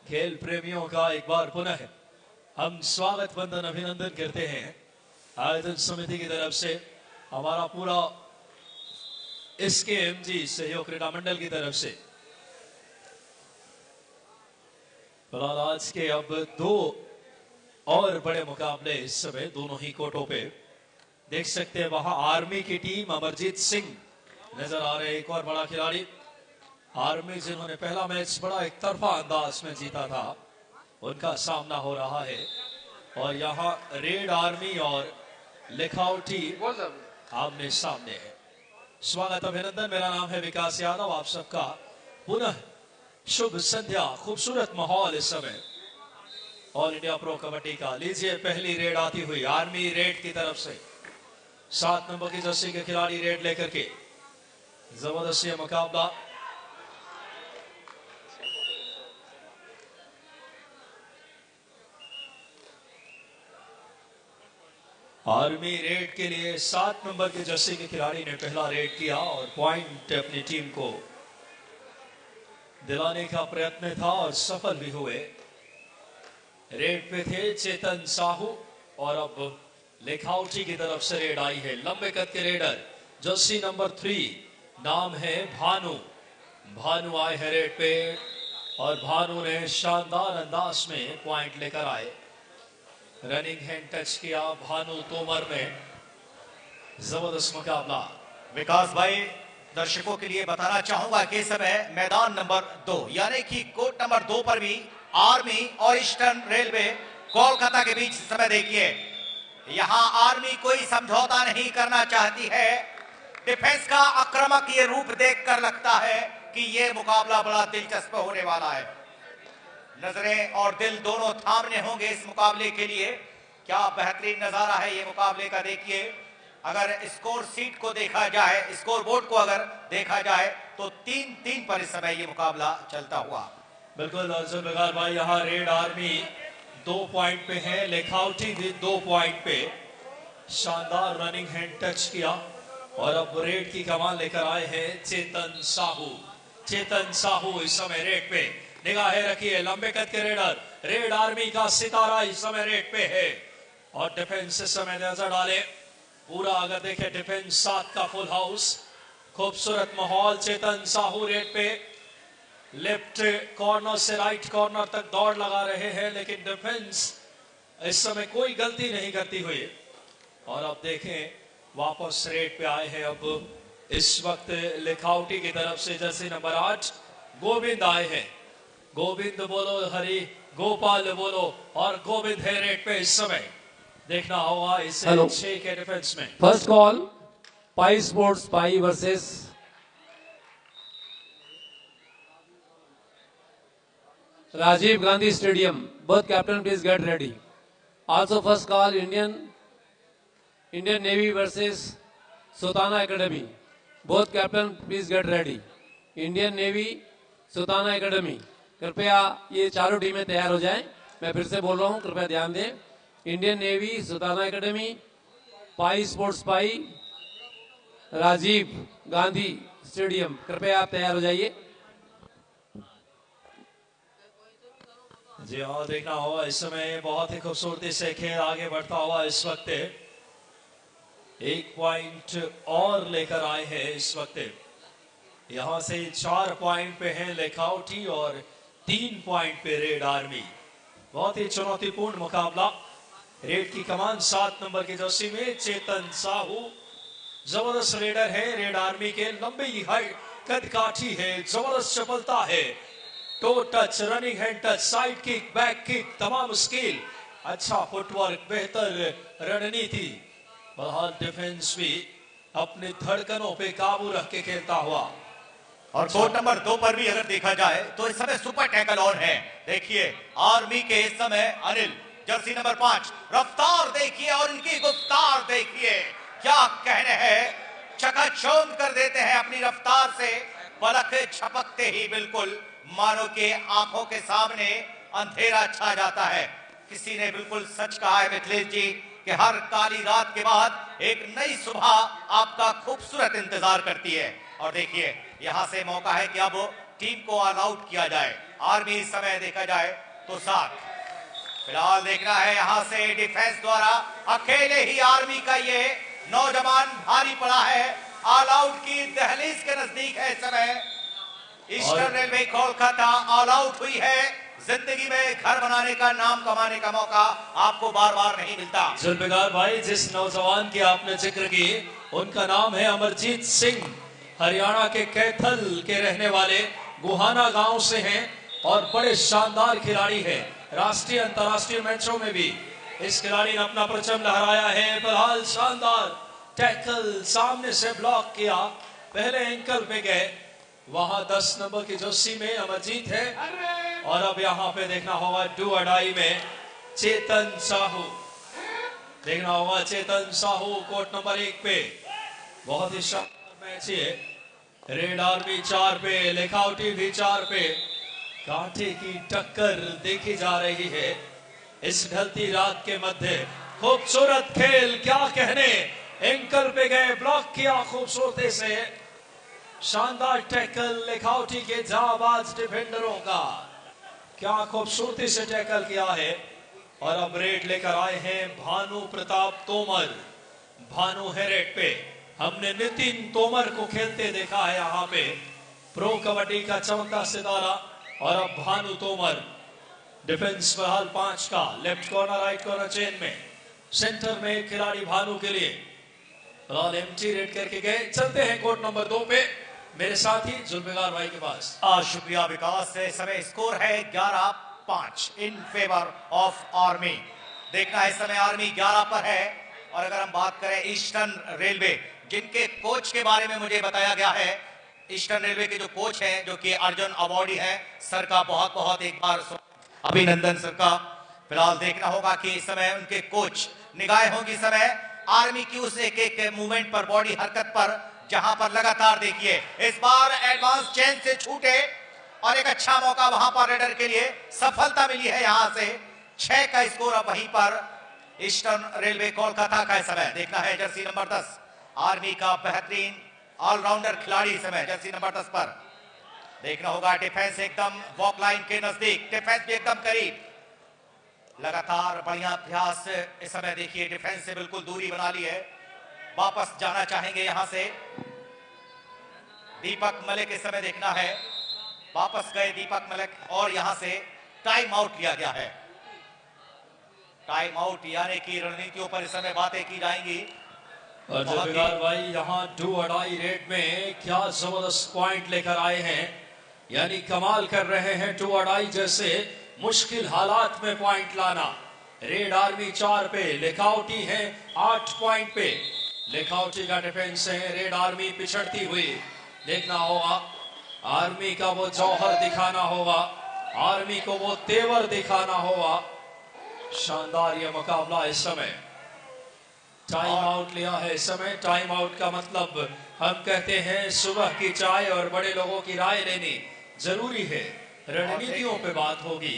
खेल प्रेमियों का एक बार पुनः हम स्वागत वंदन अभिनंदन करते हैं। आयोजन समिति की तरफ से हमारा पूरा SKMG सहयोग क्रीड़ा मंडल की तरफ से फिलहाल आज के अब दो और बड़े मुकाबले इस समय दोनों ही कोर्टों पे देख सकते हैं। वहां आर्मी की टीम अमरजीत सिंह नजर आ रहे, एक और बड़ा खिलाड़ी आर्मी जिन्होंने पहला मैच बड़ा एक तरफा अंदाज में जीता था, उनका सामना हो रहा है। और यहाँ रेड आर्मी और लिखावटी आमने सामने है। स्वागत अभिनंदन, मेरा नाम है विकास यादव। आप सबका पुनः शुभ संध्या। खूबसूरत माहौल इस समय ऑल इंडिया प्रो कबड्डी का। लीजिए पहली रेड आती हुई आर्मी रेड की तरफ से 7 नंबर की जर्सी के खिलाड़ी रेड लेकर के जबरदस्त ये मुकाबला। आर्मी रेड के लिए 7 नंबर के जर्सी के खिलाड़ी ने पहला रेड किया और पॉइंट अपनी टीम को दिलाने का प्रयत्न था और सफल भी हुए। रेड पे थे चेतन साहू और अब लेखाउटी की तरफ से रेड आई है। लंबे कद के रेडर जर्सी नंबर 3, नाम है भानु। भानु आए हैं रेड पे और भानु ने शानदार अंदाज में पॉइंट लेकर आए। रनिंग हैंड टच किया भानु तोमर ने। जबरदस्त मुकाबला। विकास भाई, दर्शकों के लिए बताना चाहूंगा कि इस समय मैदान नंबर 2 यानी कि कोर्ट नंबर 2 पर भी आर्मी और ईस्टर्न रेलवे कोलकाता के बीच समय देखिए, यहां आर्मी कोई समझौता नहीं करना चाहती है। डिफेंस का आक्रामक ये रूप देखकर लगता है कि ये मुकाबला बड़ा दिलचस्प होने वाला है। नजरें और दिल दोनों थामने होंगे इस मुकाबले के लिए। क्या बेहतरीन नजारा है ये मुकाबले का। देखिए, अगर स्कोर सीट को देखा जाए, स्कोर बोर्ड को अगर देखा जाए तो 3-3 पर इस समय ये मुकाबला चलता हुआ। बिल्कुल अर्जुन बघार भाई, यहाँ रेड आर्मी 2 पॉइंट पे है, लेखाउटी भी 2 पॉइंट पे। शानदार रनिंग हैंड टच किया और अब रेड की कमान लेकर आए हैं चेतन साहू। चेतन साहू इस समय रेड पे निगाहें रखिए। लंबे कद के रेडर रेड आर्मी का सितारा इस समय रेड पे है और डिफेंस इस समय नजर डाले पूरा अगर देखें डिफेंस 7 का फुल हाउस। खूबसूरत माहौल। चेतन साहू रेड पे लेफ्ट कॉर्नर से राइट कॉर्नर तक दौड़ लगा रहे हैं, लेकिन डिफेंस इस समय कोई गलती नहीं करती हुई। और अब देखें वापस रेड पे आए हैं। अब इस वक्त लिखावटी की तरफ से जर्सी नंबर 8 गोविंद आए हैं। गोविंद बोलो हरि, गोपाल बोलो और गोविंद है रेड पे इस समय। देखना होगा इसे 6 के डिफेंस में। First call pi sports pi versus Rajiv Gandhi Stadium. Both captain please get ready. Also first call Indian Navy versus Sultana Academy. Both captain please get ready. Indian Navy Sultana Academy. कृपया ये चारों टीमें तैयार हो जाएं। मैं फिर से बोल रहा हूं, कृपया ध्यान दें। इंडियन नेवी सुल्ताना एकेडमी, पाई स्पोर्ट्स पाई, राजीव गांधी स्टेडियम। कृपया आप तैयार हो जाइए। जी हाँ, देखना होगा इस समय बहुत ही खूबसूरती से खेल आगे बढ़ता हुआ। इस वक्त 1 पॉइंट और लेकर आए हैं। इस वक्त यहां से 4 पॉइंट पे हैं लेखाउटी और 3 पॉइंट पे रेड आर्मी। बहुत ही चुनौतीपूर्ण मुकाबला। रेड की कमान 7 नंबर की जर्सी में चेतन साहू जबरदस्त रेडर है। रेड आर्मी के लंबी हाइट कद काठी है, जबरदस्त चपलता है। To touch, running hand touch, side kick, back kick, तमाम स्किल, अच्छा फुटवर्क, बेहतर रणनीति। बहरहाल डिफेंस भी अपने धड़कनों पे काबू रख के खेलता हुआ। और कोर्ट नंबर 2 पर भी अगर देखा जाए तो इस समय सुपर टैकल ऑन है। देखिए आर्मी के इस समय अनिल जर्सी नंबर 5, रफ्तार देखिए और इनकी गुफ्तार देखिए, क्या कहने हैं। चकाचौंध कर देते हैं अपनी रफ्तार से। पलक छपकते ही बिल्कुल मानो के आंखों के सामने अंधेरा छा जाता है। किसी ने बिल्कुल सच कहा है मिथिलेश जी कि हर काली रात के बाद एक नई सुबह आपका खूबसूरत इंतजार करती है। और देखिए यहां से मौका है कि अब टीम को ऑल आउट किया जाए। आर्मी इस समय देखा जाए तो 7। फिलहाल देखना है यहां से डिफेंस द्वारा अकेले ही आर्मी का ये नौजवान भारी पड़ा है। ऑल आउट की दहलीज के नजदीक है इस समय। Eastern railway Kolkata all out हुई है। जिंदगी में घर बनाने का, नाम कमाने का मौका आपको बार बार नहीं मिलता। जुल्फिकार भाई, जिस नौजवान की आपने जिक्र की, उनका नाम है अमरजीत सिंह। हरियाणा के कैथल के रहने वाले गुहाना गांव से हैं और बड़े शानदार खिलाड़ी हैं। राष्ट्रीय अंतर्राष्ट्रीय मैचों में भी इस खिलाड़ी ने अपना परचम लहराया है। फिलहाल शानदार टैकल, सामने से ब्लॉक किया, पहले एंकल पे गए, वहां 10 नंबर की जर्सी में अमरजीत है। और अब यहाँ पे देखना होगा डू अडाई में चेतन साहू, देखना होगा चेतन साहू कोर्ट नंबर 1 पे। बहुत ही शानदार मैच है। रेड आर्मी 4 पे, लेखाउटी भी 4 पे, कांटे की टक्कर देखी जा रही है इस ढलती रात के मध्य। खूबसूरत खेल, क्या कहने, एंकल पे गए, ब्लॉक किया खूबसूरती से। शानदार टैकल लेखाउटी के जाबाज डिफेंडरों का, क्या खूबसूरती से टैकल किया है। और अब रेड लेकर आए हैं भानु प्रताप तोमर। भानु है रेड पे। हमने नितिन तोमर को खेलते देखा है यहाँ पे, प्रो कबड्डी का चमकता सितारा। और अब भानु तोमर डिफेंस बहाल 5 का, left corner right corner chain में, सेंटर में खिलाड़ी भानु के लिए फिलहाल एम्प्टी रेड करके गए। चलते हैं कोर्ट नंबर 2 पे, मेरे साथी जुल्फिकार भाई के पास। शुक्रिया विकास। इस समय स्कोर है 11-5 इन फेवर ऑफ आर्मी। देखना है इस समय आर्मी 11 पर है। और अगर हम बात करें ईस्टर्न रेलवे, जिनके कोच के बारे में मुझे बताया गया है, ईस्टर्न रेलवे के जो कोच हैं, जो कि अर्जुन अवार्डी हैं, सर का बहुत बहुत एक बार अभिनंदन सर का। फिलहाल देखना होगा कि इस समय उनके कोच निगाहें होंगी समय आर्मी की उस एक एक मूवमेंट पर, बॉडी हरकत पर, जहां पर लगातार देखिए इस बार एडवांस चेंज से छूटे और एक अच्छा मौका वहां पर रेडर के लिए सफलता मिली है। यहां से 6 का स्कोर अब वहीं पर ईस्टर्न रेलवे कोलकाता का समय। देखना है जर्सी नंबर 10 आर्मी का बेहतरीन ऑलराउंडर खिलाड़ी समय जर्सी नंबर 10 पर। देखना होगा डिफेंस एकदम वॉक लाइन के नजदीक, डिफेंस भी एकदम करीब, लगातार बढ़िया अभ्यास। इस समय देखिए डिफेंस से बिल्कुल दूरी बना ली है। वापस जाना चाहेंगे यहां से दीपक मलिक। इस समय देखना है वापस गए दीपक मलिक और यहां से टाइम आउट लिया गया है। टाइम आउट यानी कि रणनीतियों पर इस समय बातें की जाएंगी। और जुल्फिकार भाई, यहाँ डू अडाई रेड में क्या जबरदस्त पॉइंट लेकर आए हैं, यानी कमाल कर रहे हैं डू अडाई जैसे मुश्किल हालात में पॉइंट लाना। रेड आर्मी 4 पे, लेखाउटी है 8 पॉइंट पे। लेखाउटी का डिफेंस है, रेड आर्मी पिछड़ती हुई। देखना होगा आर्मी का वो जौहर दिखाना होगा, आर्मी को वो तेवर दिखाना होगा। शानदार ये मुकाबला इस समय। टाइम आउट लिया है इस समय। टाइम आउट का मतलब हम कहते हैं सुबह की चाय और बड़े लोगों की राय लेनी जरूरी है, रणनीतियों पे बात होगी।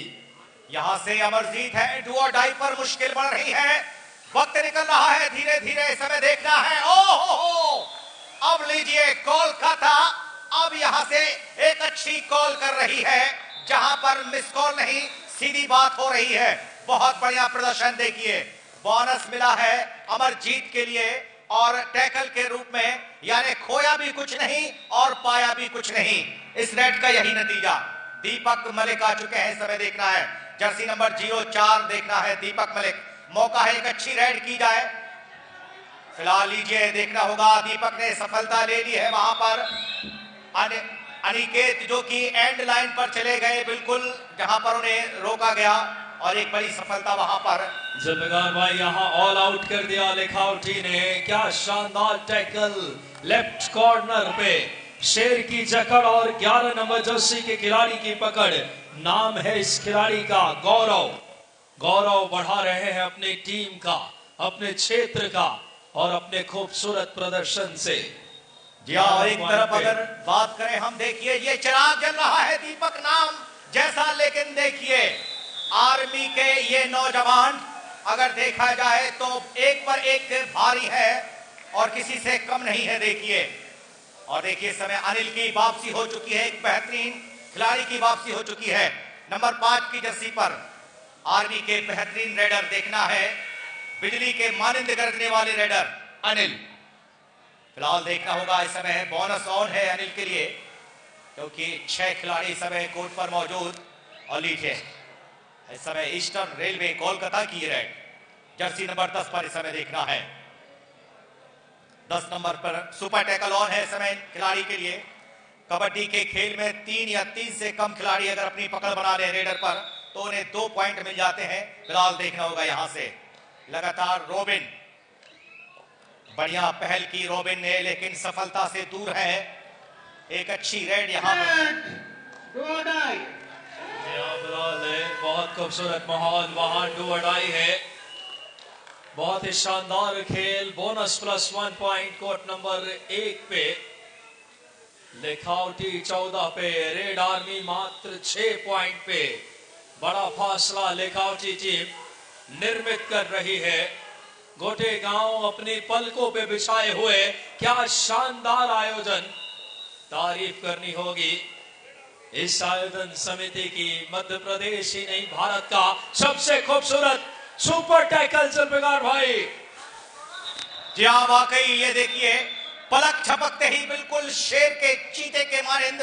यहां से अमरजीत है, डू और डाई पर मुश्किल बढ़ रही है, वक्त निकल रहा है धीरे धीरे। इस समय देखना है, ओहो अब लीजिए कोलकाता अब यहां से एक अच्छी कॉल कर रही है, जहां पर मिस कॉल नहीं सीधी बात हो रही है। बहुत बढ़िया प्रदर्शन देखिए, बोनस मिला है अमरजीत के लिए और टैकल के रूप में, यानी खोया भी कुछ नहीं और पाया भी कुछ नहीं। इस रेड का यही नतीजा। दीपक मलिक आ चुके हैं, इस समय देखना है जर्सी नंबर 04 देखना है दीपक मलिक। मौका है एक अच्छी रेड की जाए। फिलहाल लीजिए देखना होगा, दीपक ने सफलता ले ली है वहां पर। अनिकेत जो कि एंड लाइन पर चले गए, बिल्कुल जहां पर उन्हें रोका गया, और एक बड़ी सफलता वहां पर। जुल्फिकार भाई यहां ऑल आउट कर दिया लेखाउटी ने। क्या शानदार टैकल लेफ्ट कॉर्नर पे, शेर की जकड़ और 11 नंबर जर्सी के खिलाड़ी की पकड़। नाम है इस खिलाड़ी का गौरव। गौरव बढ़ा रहे हैं अपनी टीम का, अपने क्षेत्र का और अपने खूबसूरत प्रदर्शन से। जी हाँ, एक तरफ अगर बात करें हम, देखिए ये चिराग जल रहा है दीपक नाम जैसा, लेकिन देखिए आर्मी के ये नौजवान अगर देखा जाए तो एक पर एक भारी है और किसी से कम नहीं है। देखिए और देखिए समय अनिल की वापसी हो चुकी है, एक बेहतरीन खिलाड़ी की वापसी हो चुकी है। नंबर 5 की जर्सी पर आर्मी के बेहतरीन रेडर देखना है, बिजली के मानिंद गरजने वाले रेडर अनिल। फिलहाल देखना होगा, इस समय बोनस ऑन है अनिल के लिए, क्योंकि 6 खिलाड़ी इस समय कोर्ट पर मौजूद और लीजिए इस समय ईस्टर्न रेलवे कोलकाता की रेड जर्सी नंबर 10 पर इस समय देखना है। 10 नंबर पर सुपर टैकल ऑन है इस समय खिलाड़ी के लिए। कबड्डी के खेल में 3 या 3 से कम खिलाड़ी अगर अपनी पकड़ बना ले रेडर पर तो उन्हें 2 पॉइंट मिल जाते हैं। फिलहाल देखना होगा यहां से लगातार रोबिन, बढ़िया पहल की रोबिन ने, लेकिन सफलता से दूर है। एक अच्छी रेड यहां पर। बहुत खूबसूरत माहौल, वहां डू और डाई है। बहुत ही शानदार खेल। बोनस +1 पॉइंट कोर्ट नंबर 1 पे, लेखावटी 14 पे, रेड आर्मी मात्र 6 पॉइंट पे। बड़ा फासला लेखावटी टीम निर्मित कर रही है। गोटे गांव अपनी पलकों पे बिछाए हुए, क्या शानदार आयोजन, तारीफ करनी होगी इस आयोजन समिति की। मध्य प्रदेश ही नहीं, भारत का सबसे खूबसूरत सुपर टैकल जुल्फिकार भाई। जी हाँ, वाकई ये देखिए, पलक झपकते ही बिल्कुल शेर के चीते के मानिंद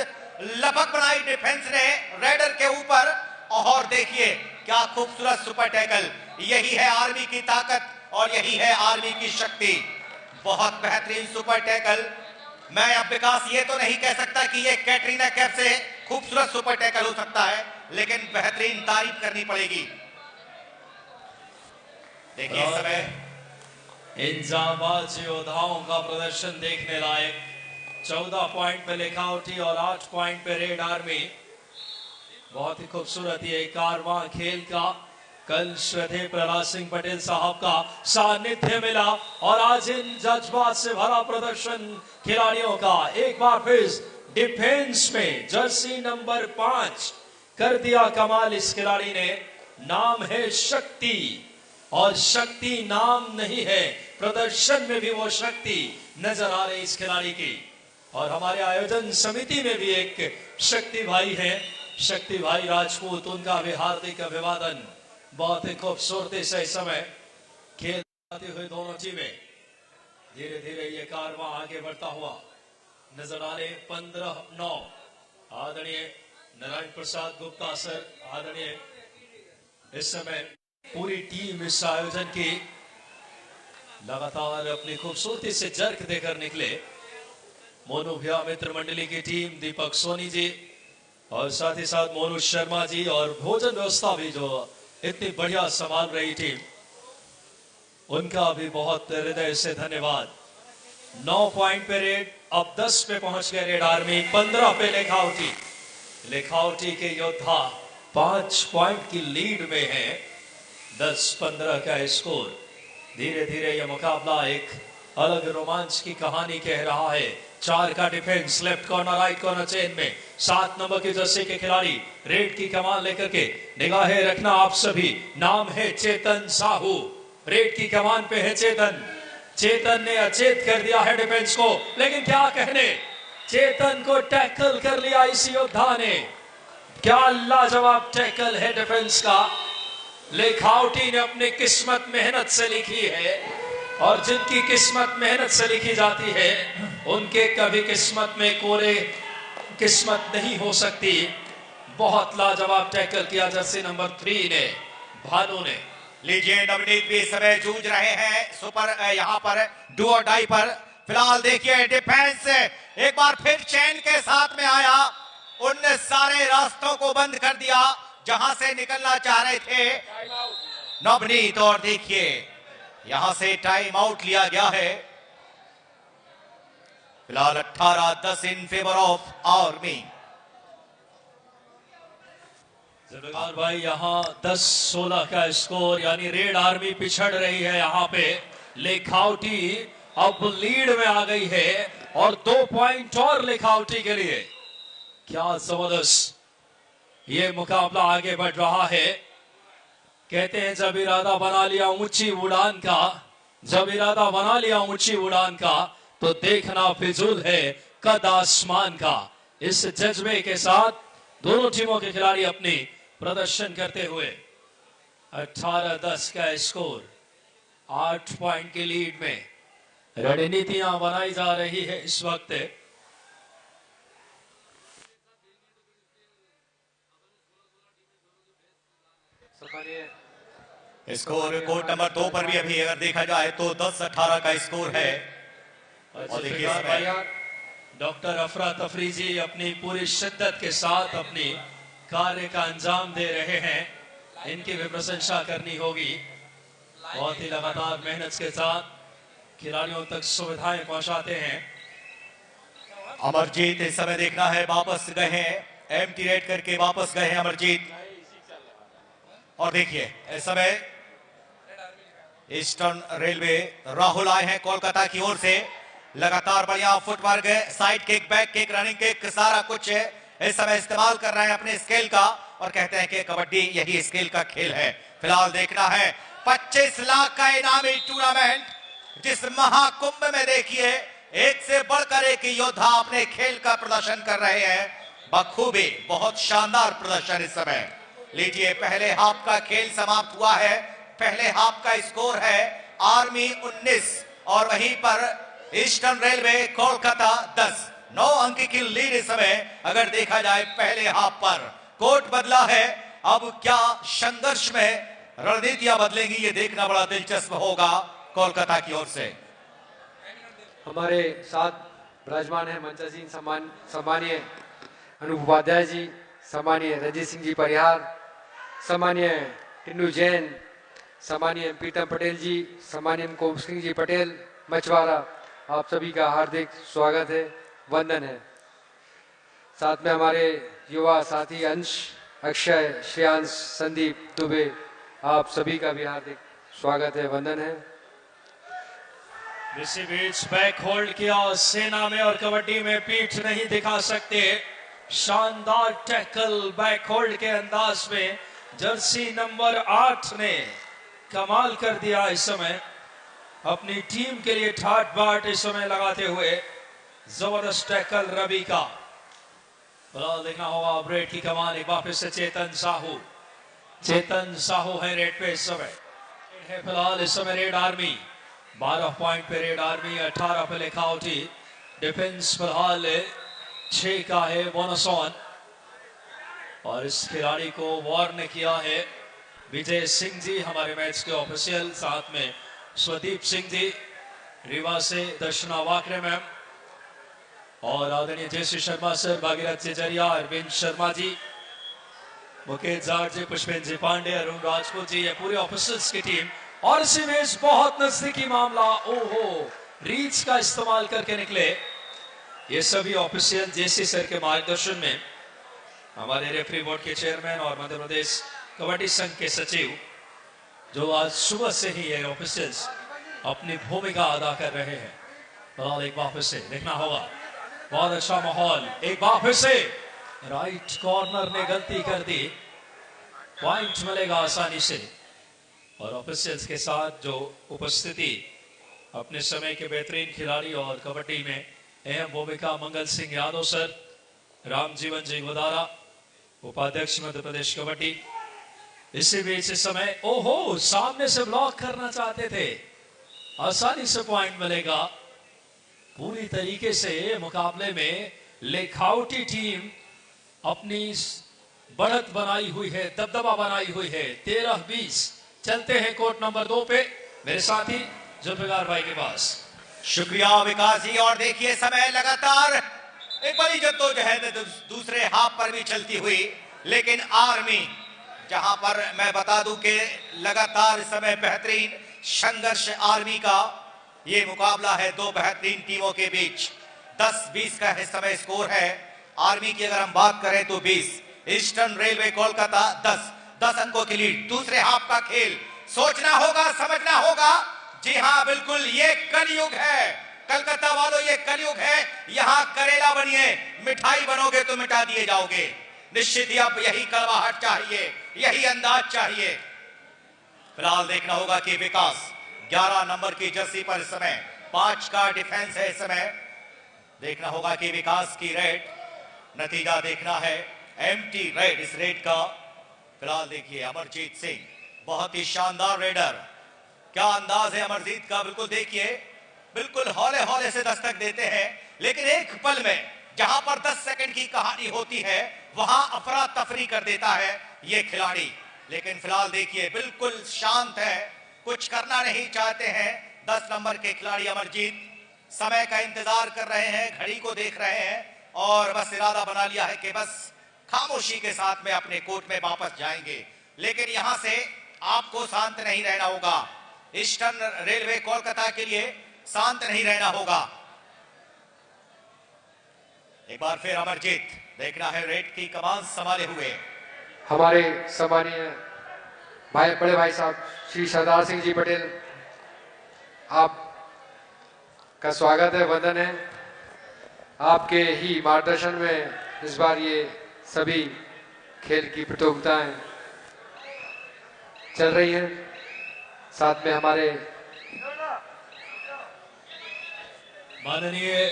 लपक बनाई डिफेंस ने रेडर के ऊपर। और देखिए क्या खूबसूरत सुपर टैकल। यही है आर्मी की ताकत और यही है आर्मी की शक्ति। बहुत बेहतरीन सुपर टैकल। मैं अब विकास ये तो नहीं कह सकता कि ये कैटरीना कैफ से खूबसूरत सुपर टैकल हो सकता है, लेकिन बेहतरीन तारीफ करनी पड़ेगी। देखिए इस समय इन जांबाज योद्धाओं का प्रदर्शन देखने लायक। 14 पॉइंट पे लेखावटी और 8 पॉइंट पे रेड आर्मी। बहुत ही खूबसूरत ये कारवां खेल का कल श्रद्धेय प्रहलाद सिंह पटेल साहब का सानिध्य मिला और आज इन जज्बात से भरा प्रदर्शन खिलाड़ियों का। एक बार फिर डिफेंस में जर्सी नंबर 5 कर दिया कमाल इस खिलाड़ी ने। नाम है शक्ति, और शक्ति नाम नहीं है, प्रदर्शन में भी वो शक्ति नजर आ रही इस खिलाड़ी की। और हमारे आयोजन समिति में भी एक शक्ति भाई है, शक्ति भाई राजपूत, उनका भी हार्दिक अभिवादन। बहुत ही खूबसूरती से इस समय खेलते हुए दोनों टीमें धीरे धीरे ये कारवां आगे बढ़ता हुआ नजर आ रहे। 15-9 आदरणीय नारायण प्रसाद गुप्ता सर, आदरणीय इस समय पूरी टीम इस आयोजन की लगातार अपनी खूबसूरती से जर्क देकर निकले। मोनू भैया मित्र मंडली की टीम, दीपक सोनी जी और साथ ही साथ मोनू शर्मा जी, और भोजन व्यवस्था भी जो इतनी बढ़िया संभाल रही टीम, उनका भी बहुत हृदय से धन्यवाद। 9 पॉइंट पे रेड, अब 10 पे पहुंच गए रेड आर्मी, 15 पे लेखावटी। लेखावटी के योद्धा 5 पॉइंट की लीड में है। 10-15 का स्कोर। धीरे धीरे यह मुकाबला एक अलग रोमांच की कहानी कह रहा है। 4 का defence, left corner right corner chain में 7 नंबर की जर्सी के खिलाड़ी रेड की कमान लेकर के निगाहें रखना आप सभी। नाम है चेतन साहू, रेड की कमान पे है चेतन। चेतन ने अचेत कर दिया है डिफेंस को, लेकिन क्या कहने, चेतन को टैकल कर लिया इस योद्धा ने। क्या लाजवाब टैकल है डिफेंस का। लेखावटी ने अपनी किस्मत मेहनत से लिखी है, और जिनकी किस्मत मेहनत से लिखी जाती है उनके कभी किस्मत में कोरे किस्मत नहीं हो सकती। बहुत लाजवाब टैकल किया जर्सी नंबर 3 ने, भानु ने। लीजिए नवनीत भी इस समय जूझ रहे हैं सुपर यहां पर डू और डाई पर। फिलहाल देखिए डिफेंस एक बार फिर चैन के साथ में आया, उन सारे रास्तों को बंद कर दिया जहां से निकलना चाह रहे थे नवनीत। और देखिए यहां से टाइम आउट लिया गया है। फिलहाल 18-10 in favour of army. Zulfikar भाई यहाँ 10-16 का स्कोर, यानी रेड आर्मी पिछड़ रही है। यहाँ पे लेखावटी अब लीड में आ गई है और 2 पॉइंट और लेखावटी के लिए। क्या जबरदस्त ये मुकाबला आगे बढ़ रहा है। कहते हैं जब इरादा बना लिया ऊंची उड़ान का, जब इरादा बना लिया ऊंची उड़ान का, तो देखना फिजूल है कद आसमान का। इस जज्बे के साथ दोनों टीमों के खिलाड़ी अपनी प्रदर्शन करते हुए 18-10 का स्कोर, 8 पॉइंट की लीड में रणनीतियां बनाई जा रही है इस वक्त। स्कोर कोर्ट नंबर 2 पर भी अभी अगर देखा जाए तो 10-18 का स्कोर है। और देखिए इसमें डॉक्टर अफरा तफरी जी अपनी पूरी शिद्दत के साथ अपनी कार्य का अंजाम दे रहे हैं, इनकी भी प्रशंसा करनी होगी। बहुत ही लगातार मेहनत के साथ खिलाड़ियों तक सुविधाएं पहुंचाते हैं। अमरजीत इस समय देखना है, वापस गए हैं, एम्प्टी रेड करके वापस गए हैं अमरजीत। और देखिए इस समय ईस्टर्न रेलवे राहुल आए हैं कोलकाता की ओर से, लगातार बढ़िया फुटवर्क है, side kick, back kick, running kick, सारा कुछ इस समय इस्तेमाल कर रहे हैं अपने स्केल का, और कहते हैं कि कबड्डी यही स्केल का खेल है। फिलहाल देखना है 25 लाख का इनामी टूर्नामेंट, जिस महाकुंभ में देखिए एक से बढ़कर एक योद्धा अपने खेल का प्रदर्शन कर रहे हैं बखूबी। बहुत शानदार प्रदर्शन इस समय। लीजिए पहले हाफ का खेल समाप्त हुआ है। पहले हाफ का स्कोर है आर्मी 19 और वहीं पर ईस्टर्न रेलवे कोलकाता 10। 9 अंक की लीड इस समय अगर देखा जाए पहले हाफ पर। कोर्ट बदला है, अब क्या संघर्ष में रणनीतियां बदलेंगी ये देखना बड़ा दिलचस्प होगा कोलकाता की ओर से। हमारे साथ विराजमान है मंचा सिंह, सम्मानीय अनूप उपाध्याय जी, सम्मानीय रंजीत सिंह जी परिहार, सम्मानीय टिन्नू जैन, सम्मानीय प्रीतम पटेल जी, सम्मानीय कोप सिंह जी पटेल मछवाड़ा, आप सभी का हार्दिक स्वागत है, वंदन है। साथ में हमारे युवा साथी अंश, अक्षय, श्रेयांश, संदीप दुबे, आप सभी का भी हार्दिक स्वागत है, वंदन है। इसी बीच बैक होल्ड किया सेना में और कबड्डी में पीठ नहीं दिखा सकते। शानदार टैकल बैक होल्ड के अंदाज में जर्सी नंबर 8 ने कमाल कर दिया। इस समय अपनी टीम के लिए ठाट बाट इस समय लगाते हुए जबरदस्त टैकल रवि का। फिलहाल देखना होगा रेड की कमान एक बार फिर से चेतन साहू। चेतन साहू है रेड पे इस समय है। फिलहाल इस समय रेड आर्मी 12 पॉइंट पे रेड आर्मी, 18 पे लेखाउटी। डिफेंस फिलहाल 6 का है बोनस ऑन, और इस खिलाड़ी को वार्न किया है विजय सिंह जी हमारे मैच के ऑफिशियल, साथ में स्वदीप सिंह जी, रीवा से दर्शना वाकरे मैम, और आदरणीय जयश्री शर्मा सर, भागीरथ चिजरिया, अरविंद शर्मा जी, मुकेश जाट जी, पुष्पेंद्र जी पांडे, अरुण राजपूत जी, ये पूरे ऑफिसर्स की टीम। और इसी में बहुत नजदीकी मामला, ओहो रीच का इस्तेमाल करके निकले ये सभी ऑफिशियल जेसी सर के मार्गदर्शन में। हमारे रेफरी बोर्ड के चेयरमैन और मध्य प्रदेश कबड्डी संघ के सचिव, जो आज सुबह से ही ये ऑफिशियल्स अपनी भूमिका अदा कर रहे हैं। फिलहाल एक बार फिर से देखना होगा, बहुत अच्छा माहौल। एक बार फिर से राइट कॉर्नर ने गलती कर दी, पॉइंट मिलेगा आसानी से। और ऑफिशियल्स के साथ जो उपस्थिति अपने समय के बेहतरीन खिलाड़ी और कबड्डी में अहम भूमिका, मंगल सिंह यादव सर, राम जीवन जी गुदारा, उपाध्यक्ष मध्य प्रदेश कबड्डी। इसी बीच इस समय ओहो सामने से ब्लॉक करना चाहते थे, आसानी से पॉइंट मिलेगा। पूरी तरीके से मुकाबले में लेखाउटी टीम अपनी बढ़त बनाई हुई है, दबदबा बनाई हुई है। 13-20 चलते हैं कोर्ट नंबर 2 पे, मेरे साथी जुल्फिकार भाई के पास। शुक्रिया विकास जी। और देखिए समय लगातार एक बड़ी जद्दोजहद दूसरे हाफ पर भी चलती हुई, लेकिन आर्मी, जहां पर मैं बता दूं कि लगातार इस समय बेहतरीन संघर्ष आर्मी का ये मुकाबला है दो बेहतरीन टीमों के बीच। 10-20 का इस समय स्कोर है। आर्मी की अगर हम बात करें तो 20, ईस्टर्न रेलवे कोलकाता 10 अंकों की लीड। दूसरे हाफ का खेल सोचना होगा, समझना होगा। जी हाँ बिल्कुल, ये कलयुग है कलकत्ता वालों, ये कलयुग है। यहां करेला बनिए, मिठाई बनोगे तो मिटा दिए जाओगे। निश्चित ही अब यही कड़वाहट चाहिए, यही अंदाज चाहिए। फिलहाल देखना होगा कि विकास 11 नंबर की जर्सी पर इस समय 5 का डिफेंस है। इस समय देखना होगा कि विकास की रेड, नतीजा देखना है एम्प्टी रेड। इस रेड का फिलहाल देखिए अमरजीत सिंह, बहुत ही शानदार रेडर। क्या अंदाज है अमरजीत का, बिल्कुल देखिए, बिल्कुल हौले हौले से दस्तक देते हैं, लेकिन एक पल में जहां पर 10 सेकंड की कहानी होती है वहां अफरा तफरी कर देता है ये खिलाड़ी। लेकिन फिलहाल देखिए बिल्कुल शांत है, कुछ करना नहीं चाहते हैं 10 नंबर के खिलाड़ी अमरजीत। समय का इंतजार कर रहे हैं, घड़ी को देख रहे हैं और बस इरादा बना लिया है कि बस खामोशी के साथ में अपने कोर्ट में वापस जाएंगे। लेकिन यहां से आपको शांत नहीं रहना होगा, ईस्टर्न रेलवे कोलकाता के लिए शांत नहीं रहना होगा। एक बार फिर अमरजीत, देखना है रेड की कमान संभाले हुए हमारे सम्मानीय भाई, बड़े भाई साहब श्री सरदार सिंह जी पटेल, आप का स्वागत है, वंदन है। आपके ही मार्गदर्शन में इस बार ये सभी खेल की प्रतियोगिताएं चल रही हैं। साथ में हमारे माननीय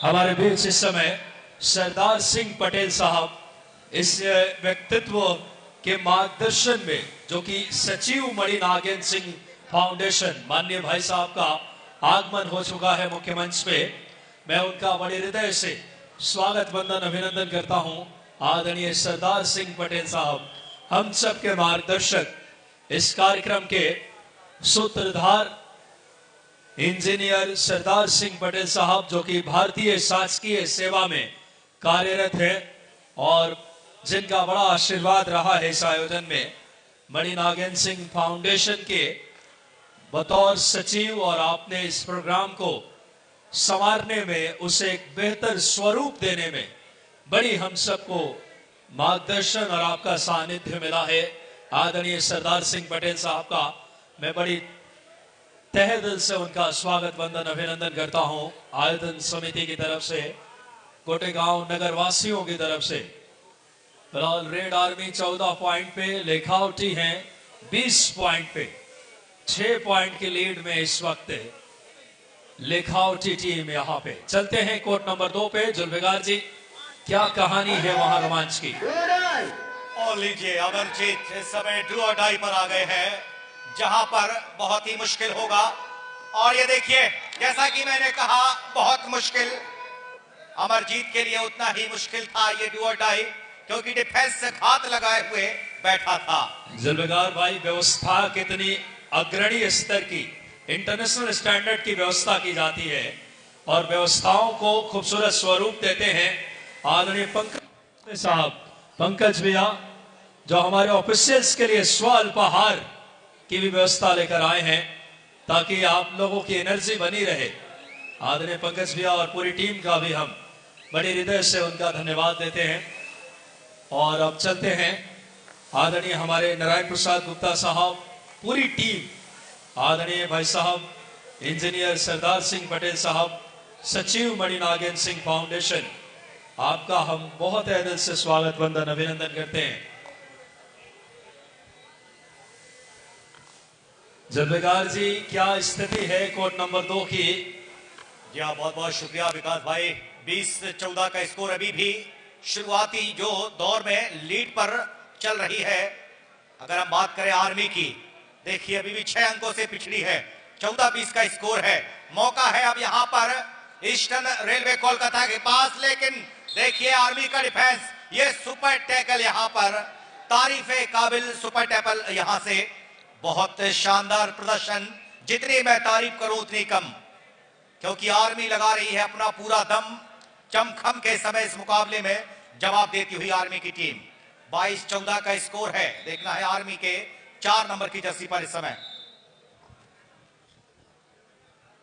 हमारे बीच इस समय सरदार सिंह पटेल साहब, इस व्यक्तित्व के मार्गदर्शन में, जो कि सचिव मणिनागेंद्र सिंह फाउंडेशन, माननीय भाई साहब का आगमन हो चुका है मुख्य मंच पे। मैं उनका बड़े हृदय से स्वागत वंदन अभिनंदन करता हूं। आदरणीय सरदार सिंह पटेल साहब, हम सब के मार्गदर्शक, इस कार्यक्रम के सूत्रधार इंजीनियर सरदार सिंह पटेल साहब, जो कि भारतीय शासकीय सेवा में कार्यरत है और जिनका बड़ा आशीर्वाद रहा है इस आयोजन में। मणिनागेंद्र सिंह फाउंडेशन के बतौर सचिव, और आपने इस प्रोग्राम को संवारने में, उसे एक बेहतर स्वरूप देने में बड़ी हम सबको मार्गदर्शन और आपका सानिध्य मिला है। आदरणीय सरदार सिंह पटेल साहब का मैं बड़ी तहे दिल से उनका स्वागत वंदन अभिनंदन करता हूं। आयोजन समिति की तरफ से, कोटेगांव नगर वासियों की तरफ से। फिलहाल रेड आर्मी 14 पॉइंट पे, लेखावटी हैं 20 पॉइंट पे। 6 पॉइंट की लीड में इस वक्त लेखावटी टीम यहां पे। चलते हैं कोर्ट नंबर 2 पे। जुल्फिकार जी, क्या कहानी है वहां रोमांच की? और लीजिए अमरजीत इस समय डू और डाई पर आ गए हैं, जहां पर बहुत ही मुश्किल होगा। और ये देखिए, जैसा कि मैंने कहा, बहुत मुश्किल अमरजीत के लिए उतना ही मुश्किल था ये डू और डाई, क्योंकि डिफेंस से घात लगाए हुए बैठा था। जुल्फिकार भाई, व्यवस्था कितनी अग्रणी स्तर की, इंटरनेशनल स्टैंडर्ड की व्यवस्था की जाती है और व्यवस्थाओं को खूबसूरत स्वरूप देते हैं आदरणीय पंकज साहब। पंकज भैया, जो हमारे ऑफिशियल्स के लिए स्व अल्पाहार की भी व्यवस्था लेकर आए हैं, ताकि आप लोगों की एनर्जी बनी रहे। आदरणीय पंकज भैया और पूरी टीम का भी हम बड़े हृदय से उनका धन्यवाद देते हैं। और अब चलते हैं आदरणीय हमारे नारायण प्रसाद गुप्ता साहब, पूरी टीम, आदरणीय भाई साहब इंजीनियर सरदार सिंह पटेल साहब, सचिव मणिनागेंद्र सिंह फाउंडेशन, आपका हम बहुत दिल से स्वागत वंदन अभिनंदन करते हैं। जुल्फिकार जी, क्या स्थिति है कोर्ट नंबर 2 की? जी हाँ, बहुत बहुत शुक्रिया विकास भाई। 20-14 का स्कोर अभी भी शुरुआती जो दौर में लीड पर चल रही है। अगर हम बात करें आर्मी की, देखिए अभी भी 6 अंकों से पिछड़ी है। 14-20 का स्कोर है। मौका है अब यहां पर ईस्टर्न रेलवे कोलकाता के पास, लेकिन देखिए आर्मी का डिफेंस, ये सुपर टैकल यहां पर तारीफे काबिल सुपर टैकल, यहां से बहुत शानदार प्रदर्शन। जितनी मैं तारीफ करूं उतनी कम, क्योंकि आर्मी लगा रही है अपना पूरा दम। चमखम के समय इस मुकाबले में जवाब देती हुई आर्मी की टीम। 22-14 का स्कोर है। देखना है आर्मी के 4 नंबर की जर्सी पर इस समय।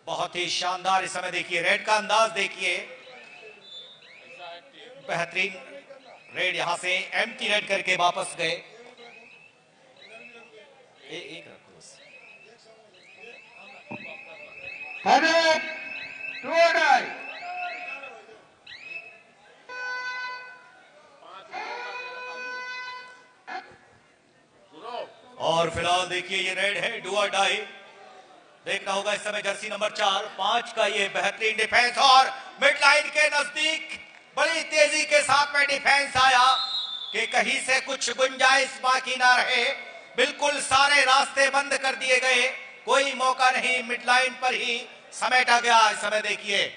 बहुत ही शानदार इस समय देखिए रेड का अंदाज, देखिए बेहतरीन रेड, यहां से एम्प्टी रेड करके वापस गए। एक रखो बस। और फिलहाल देखिए ये रेड है, डू और डाई। देखना होगा इस समय जर्सी नंबर 4-5 का ये बेहतरीन डिफेंस, और मिड लाइन के नजदीक बड़ी तेजी के साथ में डिफेंस आया। कि कहीं से कुछ गुंजाइश बाकी ना रहे। बिल्कुल सारे रास्ते बंद कर दिए गए, कोई मौका नहीं, मिड लाइन पर ही समेटा गया। इस समय देखिए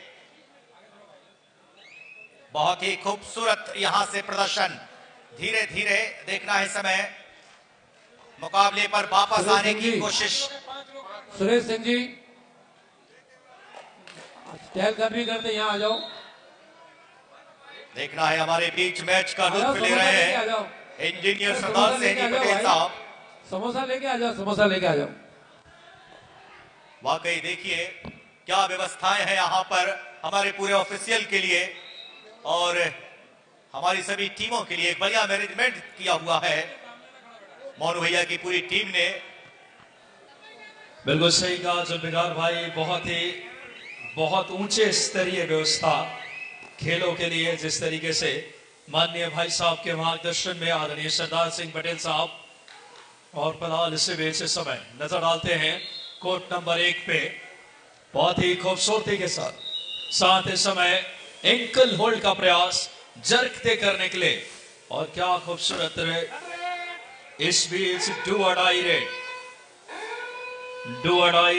बहुत ही खूबसूरत यहां से प्रदर्शन। धीरे धीरे देखना है समय, मुकाबले पर वापस आने की कोशिश। सुरेश सिंह जी टहलकर भी करते, यहाँ आ जाओ। देखना है हमारे बीच मैच का लुत्फ ले रहे हैं इंजीनियर सरदार सिंह जी पटेल साहब। समोसा लेके आ जाओ, समोसा लेके आ जाओ। वाकई देखिए क्या व्यवस्थाएं हैं यहाँ पर हमारे पूरे ऑफिशियल के लिए और हमारी सभी टीमों के लिए। एक बढ़िया मैनेजमेंट किया हुआ है मोनू भैया की पूरी टीम ने। बिल्कुल सही कहा जुल्फिकार भाई, बहुत ऊंचे स्तरीय व्यवस्था खेलों के लिए। जिस तरीके से माननीय भाई साहब के मार्गदर्शन में आदरणीय सरदार सिंह पटेल साहब और फिलहाल इस समय नजर डालते हैं कोर्ट नंबर 1 पे बहुत ही खूबसूरती के साथ इस समय एंकल होल्ड का प्रयास जरकते करने के लिए। और क्या खूबसूरत इस बीच डू अडाई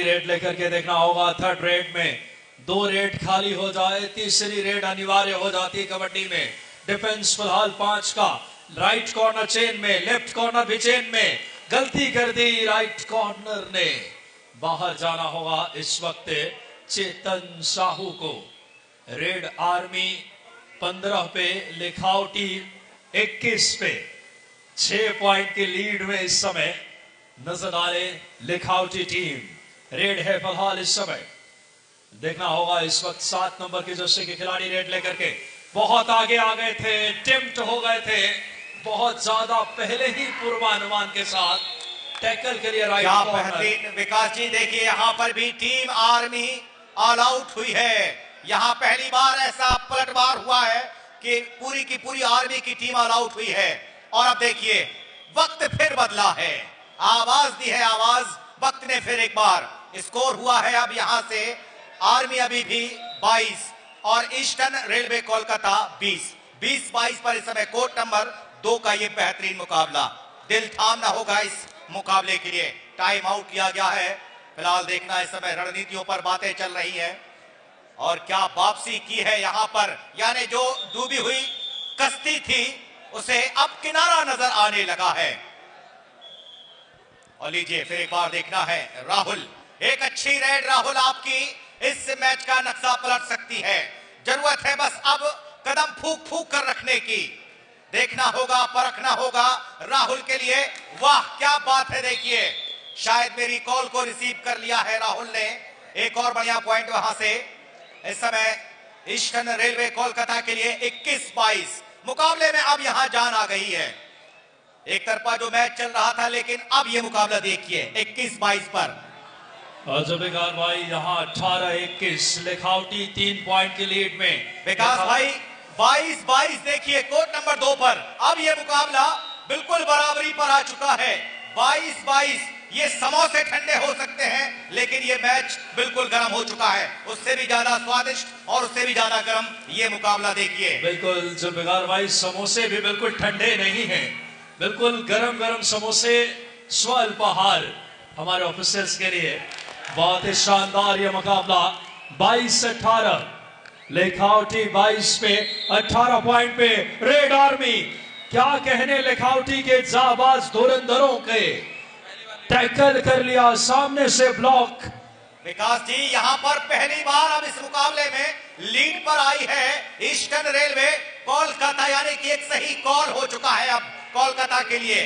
रेड लेकर के देखना होगा। थर्ड रेड में 2 रेड खाली हो जाए, तीसरी रेड अनिवार्य हो जाती है कबड्डी में। डिफेंस फिलहाल 5 का, राइट कॉर्नर चेन में, लेफ्ट कॉर्नर भी चेन में। गलती कर दी राइट कॉर्नर ने, बाहर जाना होगा इस वक्त चेतन साहू को। रेड आर्मी 15 पे, लिखावटी 21 पे, 6 पॉइंट की लीड में इस समय नजर आ रहे लिखावटी टीम। रेड है फिलहाल इस समय, देखना होगा इस वक्त 7 नंबर के जर्सी के खिलाड़ी रेड लेकर के बहुत आगे आ गए थे, टेम्प्ट हो गए थे बहुत ज्यादा पहले ही पूर्वानुमान के साथ टैकल के लिए राइट कॉर्नर। विकास जी देखिए यहाँ पर भी टीम आर्मी ऑल आउट हुई है। यहाँ पहली बार ऐसा पलटवार हुआ है कि पूरी की पूरी आर्मी की टीम ऑल आउट हुई है। और अब देखिए वक्त फिर बदला है, आवाज दी है आवाज, वक्त ने फिर एक बार स्कोर हुआ है। अब यहां से आर्मी अभी भी 22 और ईस्टर्न रेलवे कोलकाता 20-22 पर इस समय कोर्ट नंबर 2 का ये बेहतरीन मुकाबला। दिल थामना होगा इस मुकाबले के लिए। टाइम आउट लिया गया है। फिलहाल देखना इस समय रणनीतियों पर बातें चल रही हैं और क्या वापसी की है यहाँ पर, यानी जो डूबी हुई कश्ती थी उसे अब किनारा नजर आने लगा है। और लीजिए फिर एक बार देखना है राहुल, एक अच्छी रेड राहुल आपकी इस मैच का नक्शा पलट सकती है। जरूरत है बस अब कदम फूक फूक कर रखने की। देखना होगा, परखना होगा राहुल के लिए। वाह क्या बात है, देखिए शायद मेरी कॉल को रिसीव कर लिया है राहुल ने। एक और बढ़िया पॉइंट वहां से। इस समय ईस्टर्न रेलवे कोलकाता के लिए 21-22 मुकाबले में अब यहां जान आ गई है। एक तरफा जो मैच चल रहा था, लेकिन अब ये मुकाबला देखिए 21-22 पर। जुल्फिकार भाई यहाँ 18-21 लिखावटी 3 पॉइंट की लीड में। विकास भाई 22-22 देखिए कोर्ट नंबर 2 पर अब ये मुकाबला बिल्कुल बराबरी पर आ चुका है। 22-22 ये समोसे ठंडे हो सकते हैं, लेकिन ये मैच बिल्कुल गर्म हो चुका है। उससे भी ज्यादा स्वादिष्ट और उससे भी ज्यादा गर्म ये मुकाबला देखिए। बिल्कुल जुल्फिकार भाई, समोसे भी बिल्कुल ठंडे नहीं हैं, बिल्कुल गरम गरम समोसे स्वल्पाहार हमारे ऑफिसर्स के लिए। बहुत ही शानदार ये मुकाबला 22-18 लिखावटी 22 पे 18 पॉइंट पे रेड आर्मी। क्या कहने लिखावटी के जाबाज धुरंधरों के, टैकल कर लिया सामने से ब्लॉक। विकास जी यहाँ पर पहली बार अब इस मुकाबले में लीड पर आई है ईस्टर्न रेलवे कोलकाता, यानी कि एक सही कॉल हो चुका है अब कोलकाता के लिए।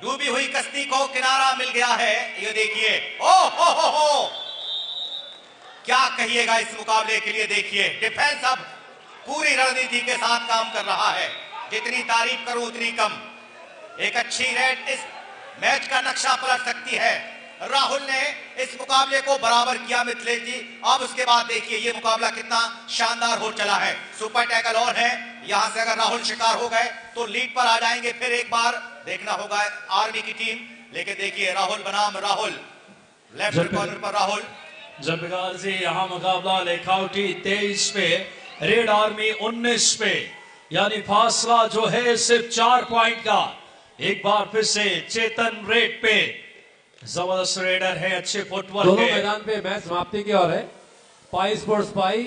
डूबी हुई कश्ती को किनारा मिल गया है। ये देखिए ओ हो क्या कहिएगा इस मुकाबले के लिए। देखिए डिफेंस अब पूरी रणनीति के साथ काम कर रहा है, जितनी तारीफ करूं उतनी कम। एक अच्छी रेड इस मैच का नक्शा पलट सकती है। राहुल ने इस मुकाबले को बराबर किया मिथिलेश जी। अब उसके बाद देखिए ये मुकाबला कितना शानदार हो चला है। सुपर टैकल और है, यहां से अगर राहुल शिकार हो गए तो लीड पर आ जाएंगे। फिर एक बार देखना होगा आर्मी की टीम, लेकिन देखिए राहुल बनाम राहुल, लेफ्ट कॉर्नर पर राहुल। जुल्फिकार जी यहाँ मुकाबला लिखावटी 23 पे रेड आर्मी 19 पे। यानी फासला जो है सिर्फ 4 पॉइंट का। एक बार फिर से चेतन रेड पे जबरदस्त रेडर है, अच्छे फुटवर्क दोनों है। मैदान पे मैच समाप्ति की ओर है। Pai sports Pai,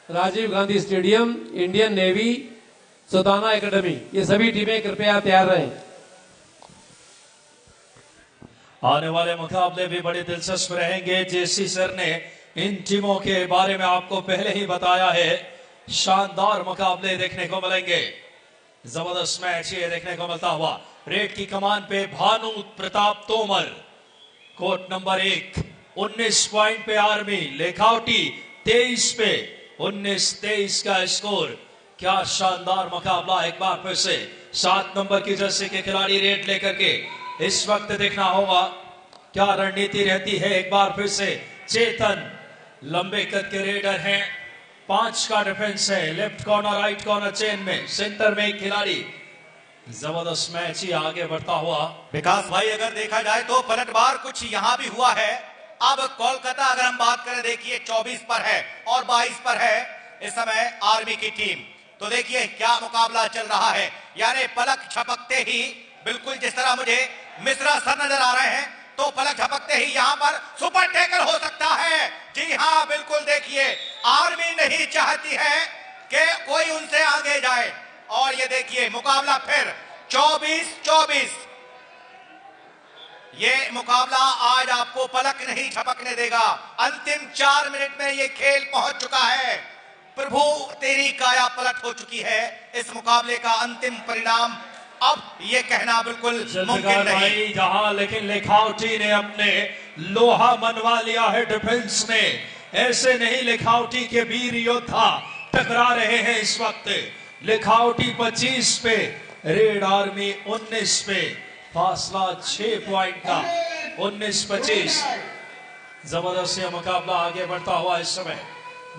Rajiv Gandhi stadium, Indian navy, सुताना एकेडमी, ये सभी टीमें कृपया तैयार रहें। आने वाले मुकाबले भी बड़े दिलचस्प रहेंगे। जेसी सर ने इन टीमों के बारे में आपको पहले ही बताया है। शानदार मुकाबले देखने को मिलेंगे, जबरदस्त मैच ये देखने को मिलता हुआ। रेड की कमान पे Bhanu Pratap Tomar, court number 1 19 point पे आर्मी, लेखावटी 23 पे 19-23 का स्कोर। क्या शानदार मुकाबला। एक बार फिर से 7 नंबर की जर्सी के खिलाड़ी रेड लेकर के इस वक्त देखना होगा क्या रणनीति रहती है। एक बार फिर से चेतन लंबे कद के रेडर हैं, 5 का डिफेंस है, left corner right corner chain में, सेंटर में एक खिलाड़ी। जबरदस्त मैच ही आगे बढ़ता हुआ। विकास भाई, अगर देखा जाए तो पलटवार कुछ यहां भी हुआ है। अब कोलकाता अगर हम बात करें, देखिए 24 पर है और 22 पर है इस समय आर्मी की टीम। तो देखिए क्या मुकाबला चल रहा है, यानी पलक झपकते ही, बिल्कुल जिस तरह मुझे मिश्रा सर नजर आ रहे हैं, तो पलक झपकते ही यहां पर सुपर टेकर हो सकता है। जी हां, बिल्कुल देखिए आर्मी नहीं चाहती है कि कोई उनसे आगे जाए। और ये देखिए मुकाबला फिर 24-24। ये मुकाबला आज आपको पलक नहीं झपकने देगा। अंतिम 4 मिनट में ये खेल पहुंच चुका है। प्रभु तेरी काया पलट हो चुकी है। इस मुकाबले का अंतिम परिणाम अब ये कहना बिल्कुल मुमकिन नहीं। जहां लेकिन लेखावटी ने अपने लोहा मनवा लिया है डिफेंस में। ऐसे नहीं, लेखावटी के वीर योद्धा टकरा रहे हैं इस वक्त। लेखावटी 25 पे, रेड आर्मी 19 पे, फासला 6 पॉइंट का, 19-25। जबरदस्त यह मुकाबला आगे बढ़ता हुआ इस समय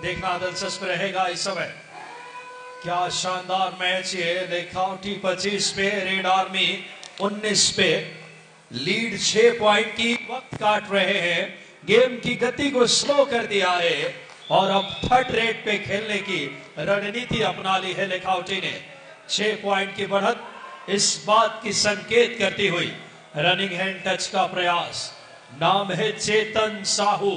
देखना दिलचस्प रहेगा। इस समय क्या शानदार मैच ये। लेखावटी 25 पे, रेड आर्मी 19 पे, लीड 6 पॉइंट की वक्त काट रहे हैं। गेम की गति को स्लो कर दिया है और अब थर्ड रेट पे खेलने की रणनीति अपना ली है लेखावटी ने। 6 पॉइंट की बढ़त इस बात की संकेत करती हुई रनिंग हैंड टच का प्रयास। नाम है चेतन साहू,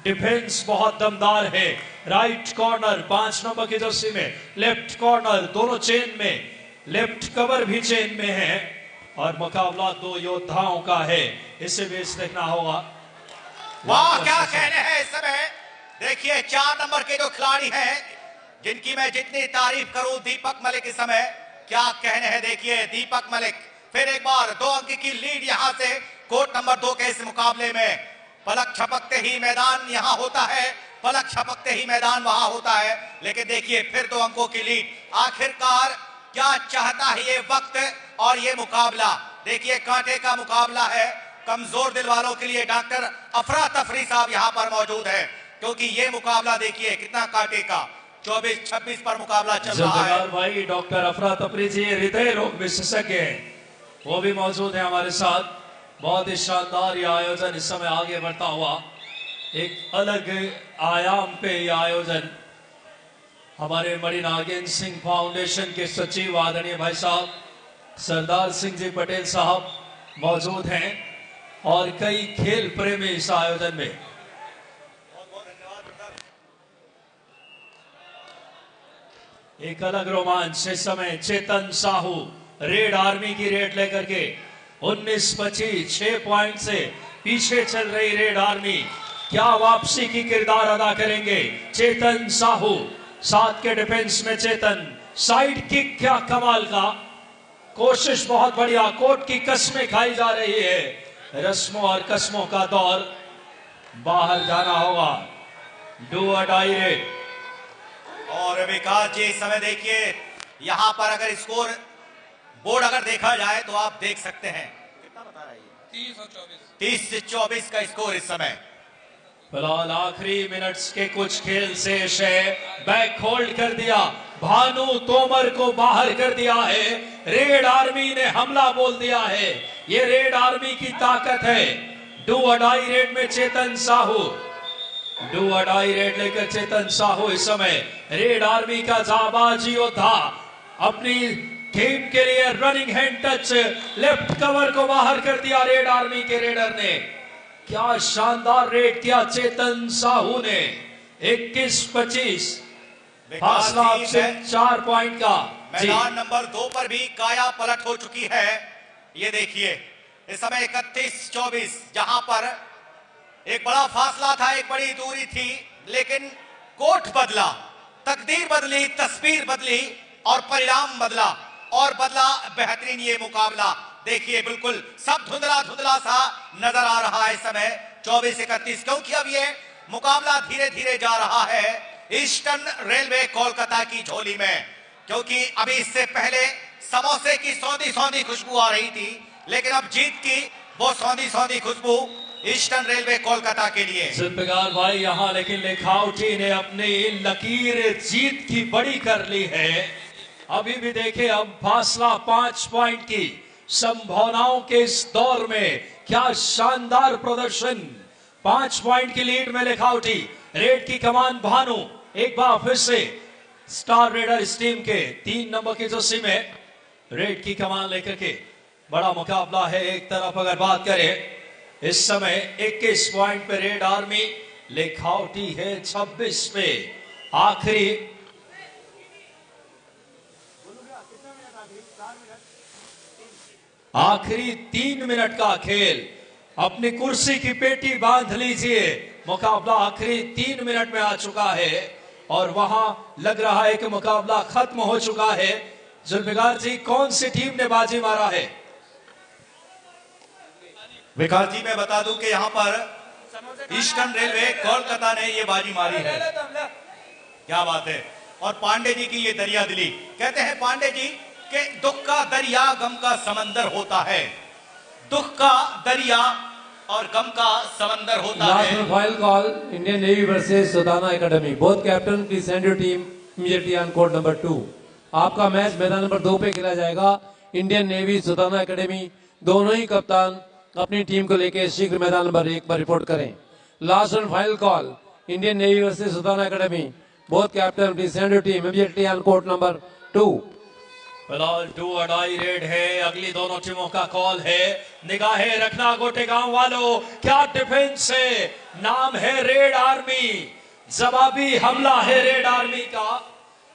डिफेंस बहुत दमदार है। राइट कॉर्नर 5 नंबर की जर्सी में, लेफ्ट कॉर्नर दोनों चेन में, लेफ्ट कवर भी चेन में है और मुकाबला 2 योद्धाओं का है। इसे भी देखना होगा। वाह क्या कहने हैं इस समय। देखिए 4 नंबर के जो खिलाड़ी हैं, जिनकी मैं जितनी तारीफ करूं, दीपक मलिक इस समय क्या कहने हैं। देखिए दीपक मलिक फिर एक बार 2 अंक की लीड यहां से कोर्ट नंबर 2 के इस मुकाबले में। पलक झपकते ही मैदान यहां होता है, पलक झपकते ही मैदान वहां होता है। लेकिन देखिए फिर 2 अंकों की लीड। आखिरकार क्या चाहता है ये वक्त और ये मुकाबला। देखिए कांटे का मुकाबला है। कमजोर दिल वालों के लिए डॉक्टर अफरा तफरी साहब यहां पर मौजूद है, क्योंकि ये मुकाबला देखिए कितना कांटे का। 24-26 पर मुकाबला चल रहा है। भाई डॉक्टर अफरा तफरी जी हृदय रोग विशेषज्ञ हैं, वो भी मौजूद है हमारे साथ। बहुत ही शानदार ये आयोजन इस समय आगे बढ़ता हुआ। एक अलग आयाम पे ये आयोजन। हमारे मणि नागेंद्र सिंह फाउंडेशन के सचिव आदरणीय भाई साहब सरदार सिंह जी पटेल साहब मौजूद हैं और कई खेल प्रेमी इस आयोजन में। एक अलग रोमांच इस समय। चेतन साहू रेड आर्मी की रेड लेकर के 19-25 6 पॉइंट से पीछे चल रही रेड आर्मी क्या वापसी की किरदार अदा करेंगे। चेतन साहू 7 के डिफेंस में। चेतन साइड किक क्या कमाल का, कोशिश बहुत बढ़िया। कोर्ट की कस्में खाई जा रही है। रस्मों और कस्मों का दौर, बाहर जाना होगा। Do or die raid. और विकास जी इस समय देखिए यहां पर अगर स्कोर बोर्ड अगर देखा जाए तो आप देख सकते हैं कितना बता रहा है, 30 से 24 का स्कोर इस समय। फिलहाल आखिरी मिनट्स के कुछ खेल शेष है। बैक होल्ड कर दिया, भानु तोमर को बाहर कर दिया है। रेड आर्मी ने हमला बोल दिया है। ये रेड आर्मी की ताकत है। डू अ डाई रेड में Chetan Sahu, do or die raid लेकर चेतन साहू इस समय रेड आर्मी का जाबाज योद्धा अपनी टीम के लिए running hand touch, left cover को बाहर कर दिया रेड आर्मी के रेडर ने। क्या शानदार रेड किया चेतन साहू ने। 21-25 फासला आपसे 4 पॉइंट का। मैदान नंबर 2 पर भी काया पलट हो चुकी है। ये देखिए इस समय 31-24, जहां पर एक बड़ा फासला था, एक बड़ी दूरी थी, लेकिन कोर्ट बदला, तकदीर बदली, तस्वीर बदली और परिणाम बदला, और बदला बेहतरीन ये मुकाबला। देखिए बिल्कुल सब धुंधला धुंधला सा नजर आ रहा है इस समय 24-31, क्योंकि अब ये मुकाबला धीरे धीरे जा रहा है ईस्टर्न रेलवे कोलकाता की झोली में। क्योंकि अभी इससे पहले समोसे की सौंधी सौंधी खुशबू आ रही थी, लेकिन अब जीत की वो सौंधी सौंधी खुशबू ईस्टर्न रेलवे कोलकाता के लिए। जुल्फिकार भाई यहाँ लेकिन लेखाउटी ने अपनी लकीर जीत की बड़ी कर ली है। अभी भी देखे अब फासला 5 पॉइंट की संभावनाओं के इस दौर में क्या शानदार प्रदर्शन। 5 पॉइंट की लीड में लेखाउटी, रेड की कमान भानु एक बार फिर से स्टार रेडर इस टीम के 3 नंबर की जर्सी में रेड की कमान लेकर के बड़ा मुकाबला है। एक तरफ अगर बात करें इस समय 21 पॉइंट पे रेड आर्मी, लेखाउटी है 26 पे। आखिरी 3 मिनट का खेल। अपनी कुर्सी की पेटी बांध लीजिए, मुकाबला आखिरी 3 मिनट में आ चुका है और वहां लग रहा है कि मुकाबला खत्म हो चुका है। जुल्फिकार जी, कौन सी टीम ने बाजी मारा है? विकास जी, मैं बता दूं कि यहाँ पर ईस्टर्न रेलवे कोलकाता ने ये बाजी मारी है। क्या बात है। और पांडे जी की ये दरिया दिली, कहते हैं पांडे जी कि दुख का दरिया गम का समंदर होता है, दुख का दरिया और गम का समंदर होता है। Final call Indian navy versus Sultana academy. Both captain please send your team immediately on court number 2। आपका मैच मैदान नंबर 2 पे खेला जाएगा। इंडियन नेवी सुल्ताना एकेडमी दोनों ही कप्तान अपनी टीम को लेकर शीघ्र मैदान नंबर 1 पर रिपोर्ट करें। Last and final call Indian navy versus Sultana academy. Both captain please send your team immediately on court number 2। फिलहाल 2 और डाई रेड है। अगली दोनों टीमों का कॉल है। निगाहें रखना गोटे गांव वालों, क्या डिफेंस है। नाम है रेड आर्मी, जवाबी हमला है रेड आर्मी का।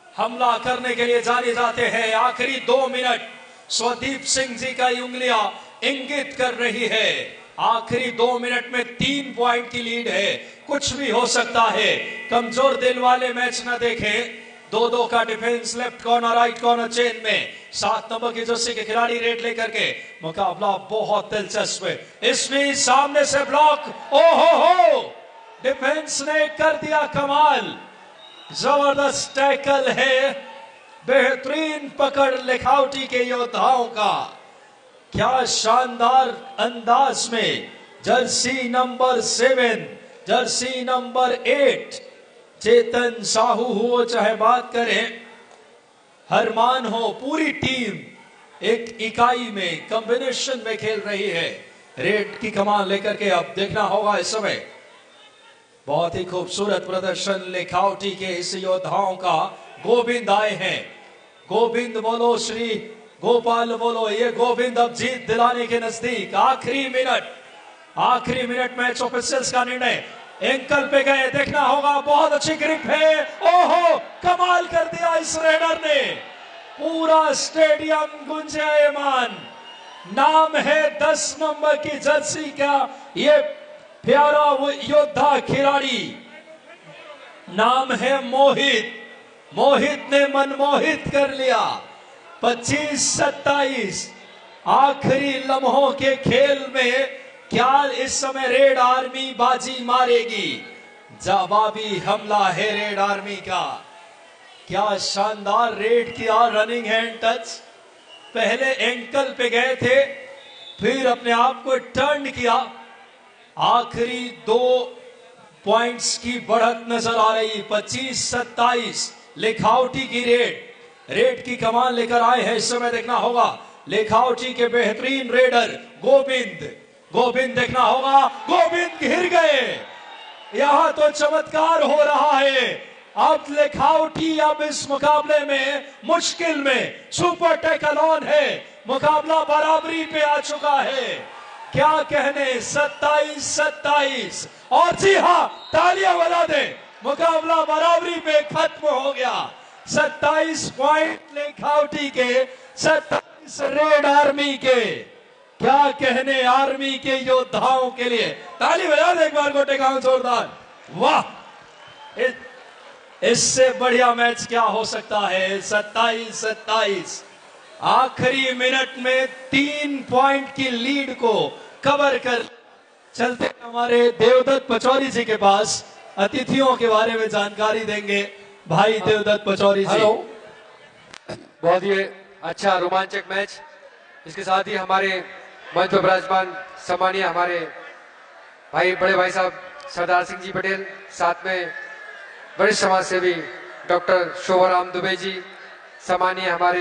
हमला करने के लिए जाने जाते हैं। आखिरी 2 मिनट स्वदीप सिंह जी का उंगलियां इंगित कर रही है। आखिरी 2 मिनट में 3 पॉइंट की लीड है, कुछ भी हो सकता है। कमजोर दिल वाले मैच न देखें। 2-2 का defence, left corner right corner chain में 7 नंबर की जर्सी के खिलाड़ी रेड लेकर के। मुकाबला बहुत दिलचस्प है। इसमें सामने से ब्लॉक, ओहो, डिफेंस ने कर दिया कमाल। जबरदस्त टैकल है, बेहतरीन पकड़ लेखाउटी के योद्धाओं का। क्या शानदार अंदाज में जर्सी नंबर 7, जर्सी नंबर 8 चेतन साहू हो, चाहे बात करें हरमान हो, पूरी टीम एक इकाई में कॉम्बिनेशन में खेल रही है। रेड की कमान लेकर के अब देखना होगा इस समय। बहुत ही खूबसूरत प्रदर्शन लेखाउटी के इस योद्धाओं का। गोविंद आए हैं, गोविंद बोलो, श्री गोपाल बोलो। ये गोविंद अब जीत दिलाने के नजदीक। आखिरी मिनट मैच ऑफिशियल्स का निर्णय। एंकल पे गए, देखना होगा। बहुत अच्छी ग्रिप है, ओहो, कमाल कर दिया इस रेडर ने। पूरा स्टेडियम गुंजायमान। नाम है 10 नंबर की जर्सी का ये प्यारा वो योद्धा खिलाड़ी, नाम है मोहित। मोहित ने मनमोहित कर लिया। 25-27 आखिरी लम्हों के खेल में क्या इस समय रेड आर्मी बाजी मारेगी? जवाबी हमला है रेड आर्मी का। क्या शानदार रेड किया, रनिंग हैंड टच। पहले एंकल पे गए थे, फिर अपने आप को टर्न किया। आखिरी 2 पॉइंट्स की बढ़त नजर आ रही। 25-27 लेखाउटी की रेड की कमान लेकर आए हैं। इस समय देखना होगा लेखाउटी के बेहतरीन रेडर गोविंद देखना होगा। गोविंद घिर गए। यहां तो चमत्कार हो रहा है। अब लेखाउटी अब इस मुकाबले में मुश्किल में सुपर टैकल ऑन है। मुकाबला बराबरी पे आ चुका है। क्या कहने, 27-27। और जी हाँ, तालियां बजा दे, मुकाबला बराबरी पे खत्म हो गया। 27 पॉइंट लेखाउटी के, 27 रेड आर्मी के। क्या कहने आर्मी के योद्धाओं के लिए, ताली बजा दे एक बार गोटेगांव जोरदार। वाह, इससे बढ़िया मैच क्या हो सकता है। 27-27 आखिरी मिनट में 3 पॉइंट की लीड को कवर कर चलते हमारे देवदत्त पचौरी जी के पास अतिथियों के बारे में जानकारी देंगे भाई देवदत्त पचौरी जी। हेलो, बहुत ही अच्छा रोमांचक मैच। इसके साथ ही हमारे मंच पर विराजमान सम्मानीय हमारे भाई बड़े भाई साहब सरदार सिंह जी पटेल, साथ में वरिष्ठ समाज सेवी डॉक्टर शोभाराम दुबे जी, सम्मानीय हमारे